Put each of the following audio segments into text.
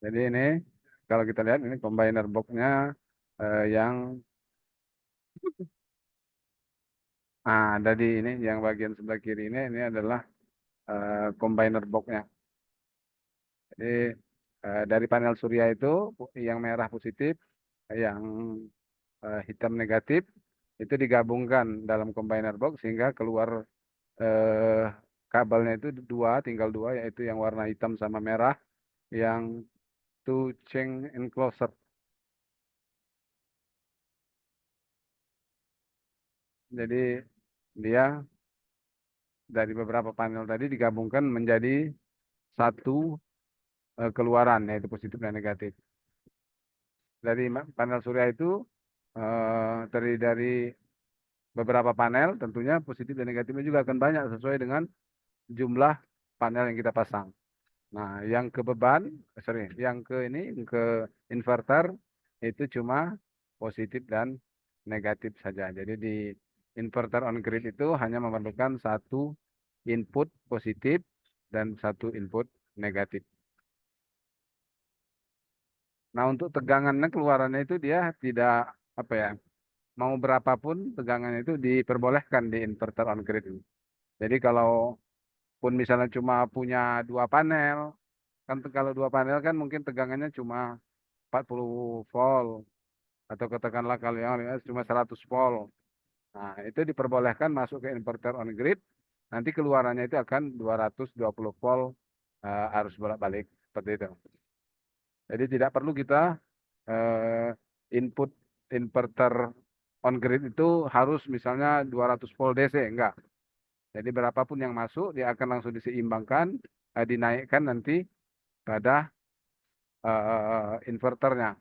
Jadi ini kalau kita lihat ini combiner boxnya yang ada di ini yang bagian sebelah kiri ini adalah combiner boxnya. Jadi dari panel surya itu yang merah positif, yang hitam negatif itu digabungkan dalam combiner box sehingga keluar eh, kabelnya itu tinggal dua, yaitu yang warna hitam sama merah yang two chain enclosure. Jadi dia dari beberapa panel tadi digabungkan menjadi satu keluaran, yaitu positif dan negatif. Dari panel surya itu terdiri dari beberapa panel, tentunya positif dan negatifnya juga akan banyak sesuai dengan jumlah panel yang kita pasang. Nah, yang ke beban, yang ke ini, yang ke inverter itu cuma positif dan negatif saja. Jadi di inverter on grid itu hanya memerlukan satu input positif dan satu input negatif. Nah, untuk tegangannya keluarannya itu dia tidak apa ya, mau berapapun tegangannya itu diperbolehkan di inverter on grid ini. Jadi kalau pun misalnya cuma punya dua panel, kan kalau dua panel kan mungkin tegangannya cuma 40 volt atau katakanlah kalau yang lain cuma 100 volt. Nah, itu diperbolehkan masuk ke inverter on grid. Nanti keluarannya itu akan 220 volt arus bolak-balik seperti itu. Jadi tidak perlu kita input inverter on grid itu harus misalnya 200 volt DC, enggak. Jadi berapapun yang masuk dia akan langsung diseimbangkan, dinaikkan nanti pada inverternya.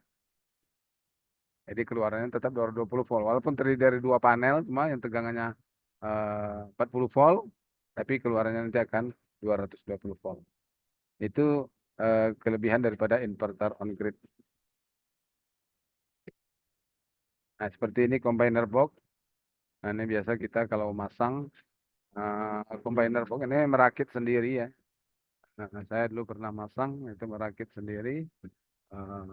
Jadi keluarannya tetap 220 volt. Walaupun terdiri dari dua panel, cuma yang tegangannya 40 volt, tapi keluarannya nanti akan 220 volt. Itu kelebihan daripada inverter on grid. Nah, seperti ini combiner box. Nah, ini biasa kita kalau masang combiner box ini merakit sendiri ya. Nah, saya dulu pernah masang itu merakit sendiri. Eh,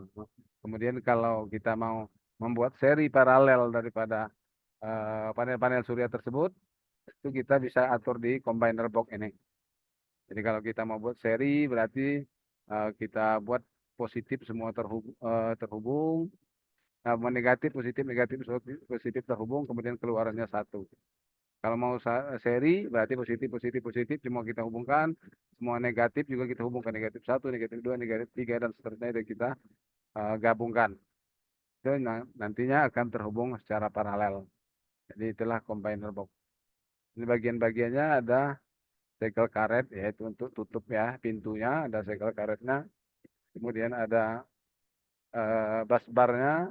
Kemudian kalau kita mau membuat seri paralel daripada panel-panel surya tersebut, itu kita bisa atur di combiner box ini. Jadi kalau kita mau buat seri, berarti kita buat positif semua terhubung, negatif, positif, negatif, positif terhubung, kemudian keluarannya satu. Kalau mau seri, berarti positif, positif, positif, semua kita hubungkan, semua negatif juga kita hubungkan, negatif satu, negatif dua, negatif tiga, dan seterusnya itu kita gabungkan. Itu nantinya akan terhubung secara paralel. Jadi itulah combiner box. Ini bagian-bagiannya ada segel karet, yaitu untuk tutup ya pintunya, ada segel karetnya. Kemudian ada bus barnya,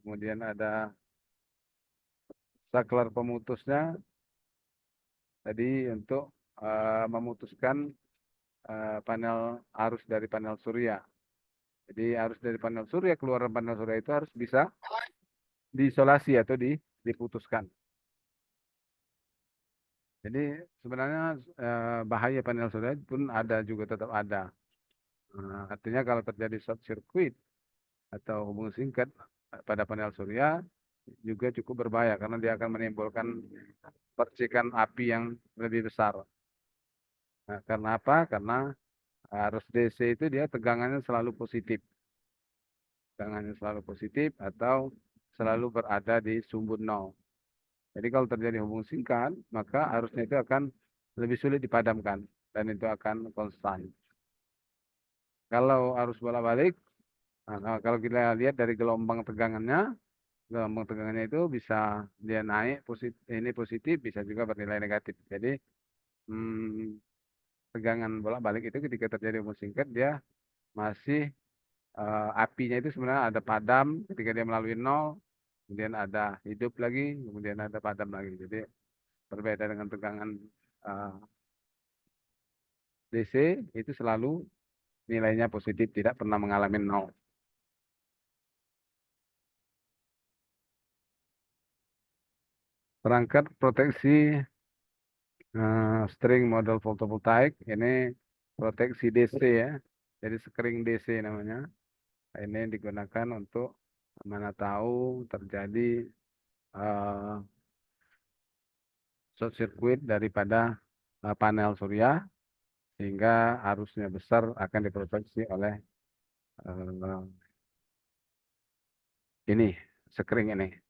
kemudian ada saklar pemutusnya. Tadi untuk memutuskan panel arus dari panel surya. Jadi arus dari panel surya keluar panel surya itu harus bisa diisolasi atau diputuskan. Jadi sebenarnya bahaya panel surya pun ada juga tetap ada. Artinya kalau terjadi short circuit atau hubung singkat pada panel surya juga cukup berbahaya karena dia akan menimbulkan percikan api yang lebih besar. Nah, karena apa? Karena arus DC itu dia tegangannya selalu positif. Tegangannya selalu positif atau selalu berada di sumbu nol. Jadi kalau terjadi hubung singkat, maka arusnya itu akan lebih sulit dipadamkan dan itu akan konstan. Kalau arus bolak-balik, nah, kalau kita lihat dari gelombang tegangannya itu bisa dia naik positif, ini positif, bisa juga bernilai negatif. Jadi hmm, tegangan bolak-balik itu ketika terjadi hubung singkat dia masih apinya itu sebenarnya ada padam ketika dia melalui nol, kemudian ada hidup lagi, kemudian ada padam lagi. Jadi berbeda dengan tegangan eh, DC itu selalu nilainya positif, tidak pernah mengalami nol. Perangkat proteksi string model fotovoltaik ini proteksi DC ya. Jadi screen DC namanya. Ini digunakan untuk mana tahu terjadi eh, short circuit daripada panel surya sehingga arusnya besar akan diproteksi oleh eh, ini screen ini.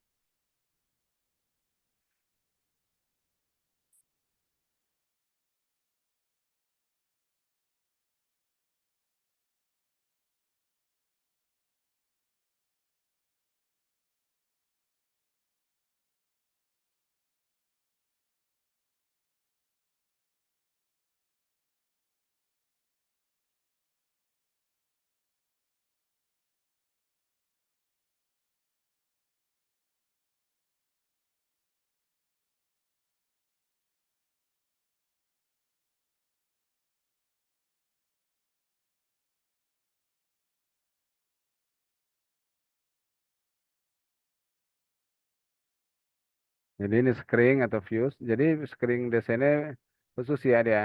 Jadi ini screen atau fuse. Jadi screen DC ini khusus ya dia.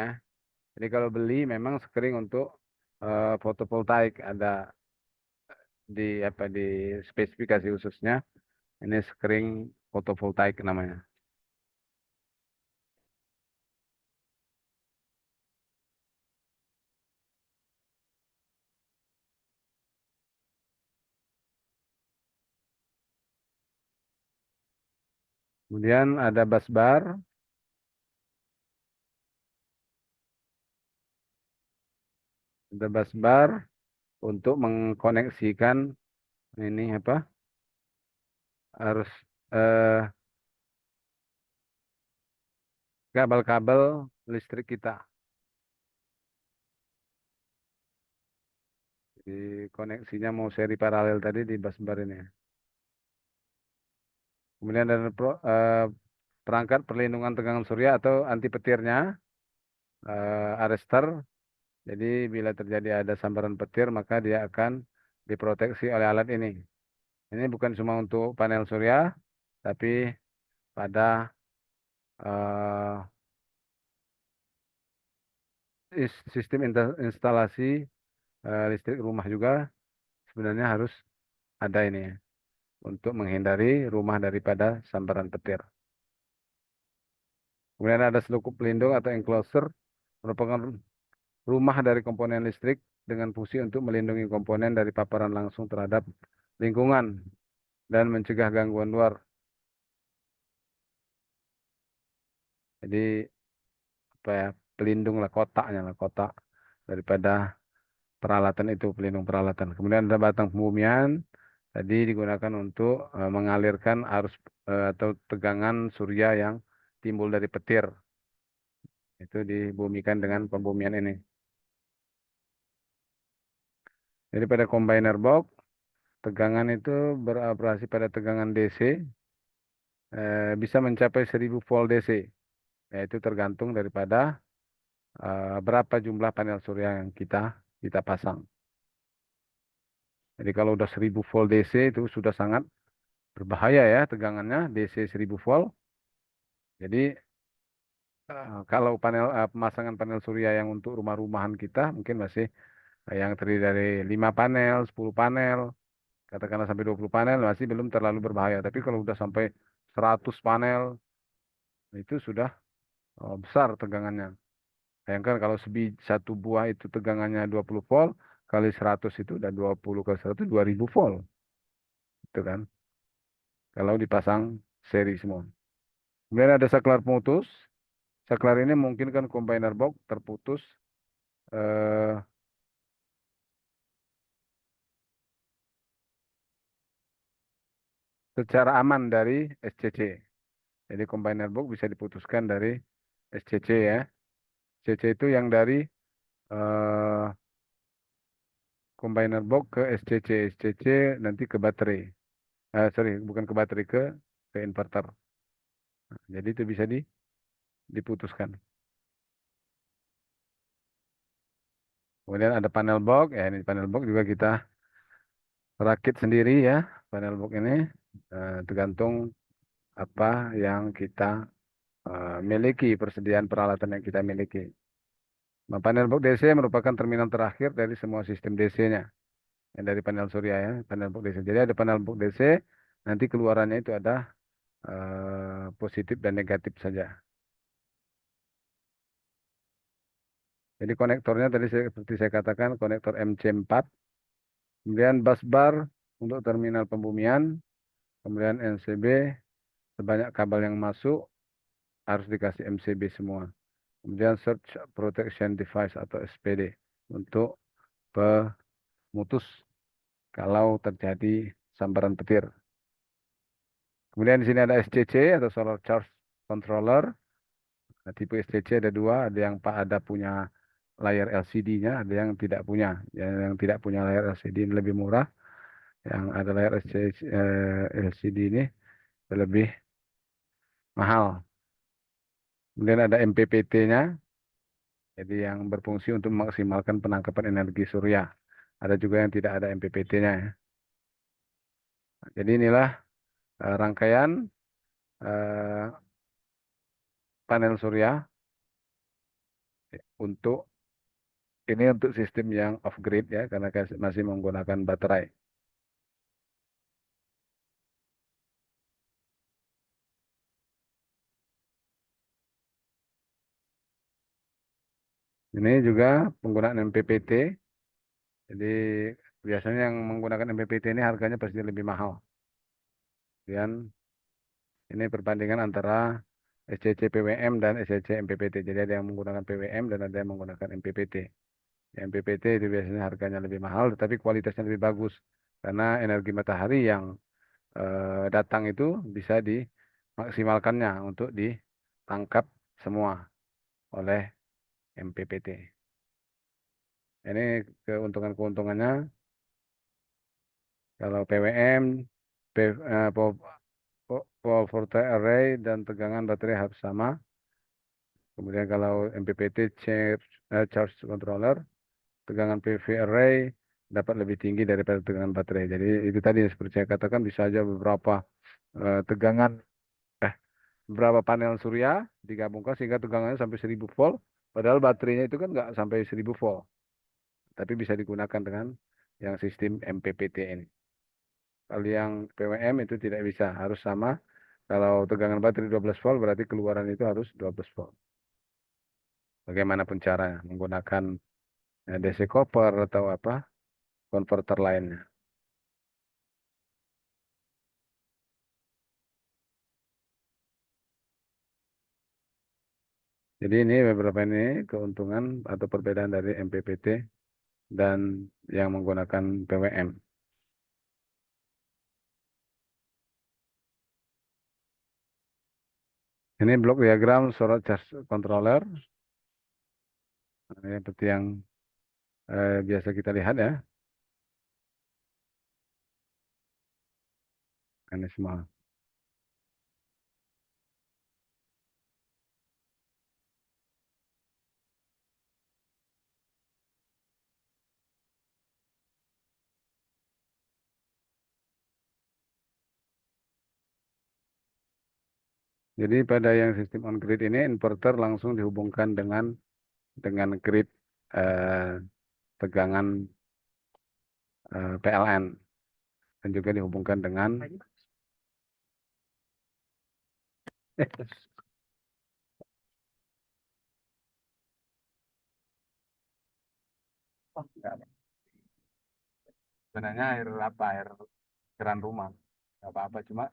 Jadi kalau beli memang screen untuk fotovoltaik ada di apa di spesifikasi khususnya. Ini screen fotovoltaik namanya. Kemudian ada bus bar untuk mengkoneksikan ini apa harus eh, kabel-kabel listrik kita. Di koneksinya mau seri paralel tadi di bus bar ini. Kemudian ada perangkat perlindungan tegangan surya atau anti petirnya, arrestor. Jadi bila terjadi ada sambaran petir maka dia akan diproteksi oleh alat ini. Ini bukan cuma untuk panel surya, tapi pada eh, sistem instalasi listrik rumah juga sebenarnya harus ada ini ya, untuk menghindari rumah daripada sambaran petir. Kemudian ada selukut pelindung atau enclosure merupakan rumah dari komponen listrik dengan fungsi untuk melindungi komponen dari paparan langsung terhadap lingkungan dan mencegah gangguan luar. Jadi apa ya, pelindung lah kotaknya lah kotak daripada peralatan itu pelindung peralatan. Kemudian ada batang pembumian tadi digunakan untuk mengalirkan arus atau tegangan surya yang timbul dari petir. Itu dibumikan dengan pembumian ini. Jadi pada combiner box tegangan itu beroperasi pada tegangan DC bisa mencapai 1000 volt DC. Yaitu tergantung daripada berapa jumlah panel surya yang kita pasang. Jadi kalau udah 1000 volt DC itu sudah sangat berbahaya ya tegangannya DC 1000 volt. Jadi kalau pemasangan panel surya yang untuk rumah-rumahan kita mungkin masih yang terdiri dari 5 panel, 10 panel, katakanlah sampai 20 panel masih belum terlalu berbahaya. Tapi kalau udah sampai 100 panel itu sudah besar tegangannya. Bayangkan kalau satu buah itu tegangannya 20 volt kali 100 itu udah 20 kali 100 2000 volt. Itu kan. Kalau dipasang seri semua. Kemudian ada saklar pemutus. Saklar ini mungkin kan combiner box terputus eh, secara aman dari SCC. Jadi combiner box bisa diputuskan dari SCC ya. SCC itu yang dari eh, combiner box ke SCC. SCC nanti ke baterai. Sorry, bukan ke baterai ke inverter. Jadi itu bisa diputuskan. Kemudian ada panel box. Ya ini panel box juga kita rakit sendiri ya. Panel box ini tergantung apa yang kita miliki, persediaan peralatan yang kita miliki. Nah, panel box DC merupakan terminal terakhir dari semua sistem DC-nya. Yang dari panel surya ya, panel box DC. Jadi ada panel box DC, nanti keluarannya itu ada positif dan negatif saja. Jadi konektornya tadi seperti saya katakan konektor MC4, kemudian bus bar untuk terminal pembumian, kemudian NCB sebanyak kabel yang masuk harus dikasih MCB semua. Kemudian Search Protection Device atau SPD untuk pemutus kalau terjadi sambaran petir. Kemudian di sini ada SCC atau Solar Charge Controller. Nah, tipe SCC ada dua, ada yang ada punya layar LCD-nya, ada yang tidak punya. Yang tidak punya layar LCD ini lebih murah, yang ada layar LCD ini lebih mahal. Kemudian ada MPPT-nya, jadi yang berfungsi untuk memaksimalkan penangkapan energi surya. Ada juga yang tidak ada MPPT-nya. Jadi inilah rangkaian eh, panel surya untuk ini untuk sistem yang off grid ya, karena masih menggunakan baterai. Ini juga penggunaan MPPT. Jadi biasanya yang menggunakan MPPT ini harganya pasti lebih mahal. Dan ini perbandingan antara SCC PWM dan SCC MPPT. Jadi ada yang menggunakan PWM dan ada yang menggunakan MPPT. Yang MPPT itu biasanya harganya lebih mahal, tetapi kualitasnya lebih bagus. Karena energi matahari yang datang itu bisa dimaksimalkannya untuk ditangkap semua oleh MPPT. Ini keuntungan-keuntungannya kalau PWM, pole voltaic array dan tegangan baterai harus sama. Kemudian kalau MPPT charge controller, tegangan PV array dapat lebih tinggi daripada tegangan baterai. Jadi itu tadi seperti saya katakan bisa aja beberapa tegangan beberapa panel surya digabungkan sehingga tegangannya sampai 1000 volt. Padahal baterainya itu kan nggak sampai 1000 volt, tapi bisa digunakan dengan yang sistem MPPT ini. Kalau yang PWM itu tidak bisa, harus sama. Kalau tegangan baterai 12 volt berarti keluaran itu harus 12 volt. Bagaimanapun caranya, menggunakan DC copper atau apa, konverter lainnya. Jadi ini beberapa ini keuntungan atau perbedaan dari MPPT dan yang menggunakan PWM. Ini blok diagram solar charge controller. Nah, ini seperti yang biasa kita lihat ya, ini semua. Jadi pada yang sistem on grid ini inverter langsung dihubungkan dengan grid eh, tegangan PLN dan juga dihubungkan dengan oh, enggak. Sebenarnya air apa air keran rumah nggak apa-apa cuma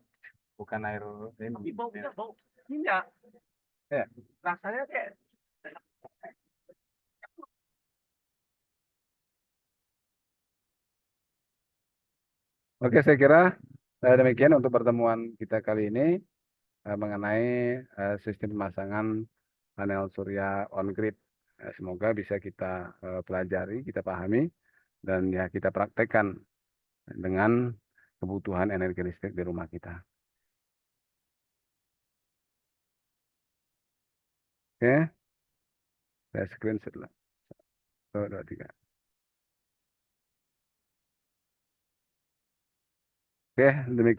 bukan air ini. Tapi bau minyak. Ya. Rasanya kayak oke, saya kira demikian untuk pertemuan kita kali ini mengenai sistem pemasangan panel surya on grid. Semoga bisa kita pelajari, kita pahami, dan ya kita praktekkan dengan kebutuhan energi listrik di rumah kita. Oke, saya screenshot lah. 1, 2, 3. Oke, demikian.